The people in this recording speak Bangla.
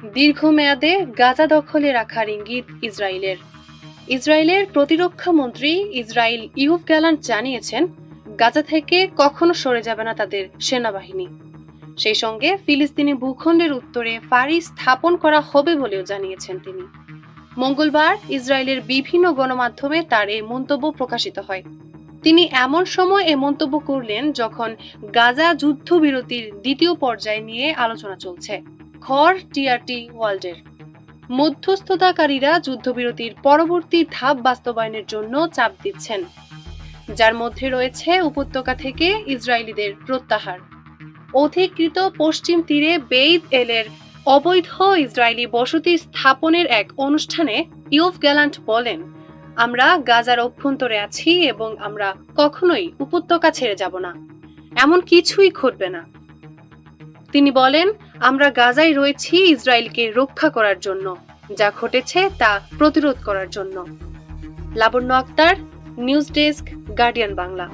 দীর্ঘমেয়াদে গাজা দখলে রাখার ইঙ্গিত ইসরায়েলের। ইসরায়েলের প্রতিরক্ষা মন্ত্রী ইসরায়েল ইউভ গ্যালান্ট জানিয়েছেন, গাজা থেকে কখনো সরে যাবে না তাদের সেনাবাহিনী। সেই সঙ্গে ফিলিস্তিনি ভূখণ্ডের উত্তরে ফাঁড়ি স্থাপন করা হবে বলেও জানিয়েছেন তিনি। মঙ্গলবার ইসরায়েলের বিভিন্ন গণমাধ্যমে তার এই মন্তব্য প্রকাশিত হয়। তিনি এমন সময় এ মন্তব্য করলেন যখন গাজা যুদ্ধবিরতির দ্বিতীয় পর্যায় নিয়ে আলোচনা চলছে। খর টিআরটি ওয়ার্ল্ডের মধ্যস্থতাকারীরা যুদ্ধবিরতির পরবর্তী ধাপ বাস্তবায়নের জন্য চাপ দিচ্ছেন, যার মধ্যে রয়েছে উপত্যকা থেকে ইসরায়েলিদের প্রত্যাহার। অধিকৃত পশ্চিম তীরে বেইত এলের অবৈধ ইসরায়েলি বসতি স্থাপনের এক অনুষ্ঠানে ইউভ গ্যালান্ট বলেন, আমরা গাজার অভ্যন্তরে আছি এবং আমরা কখনোই উপত্যকা ছেড়ে যাব না, এমন কিছুই ঘটবে না। তিনি বলেন, আমরা গাজায় রয়েছি ইসরায়েলকে রক্ষা করার জন্য, যা ঘটেছে তা প্রতিরোধ করার জন্য। Labanya Akter, news desk, Guardian Bangla.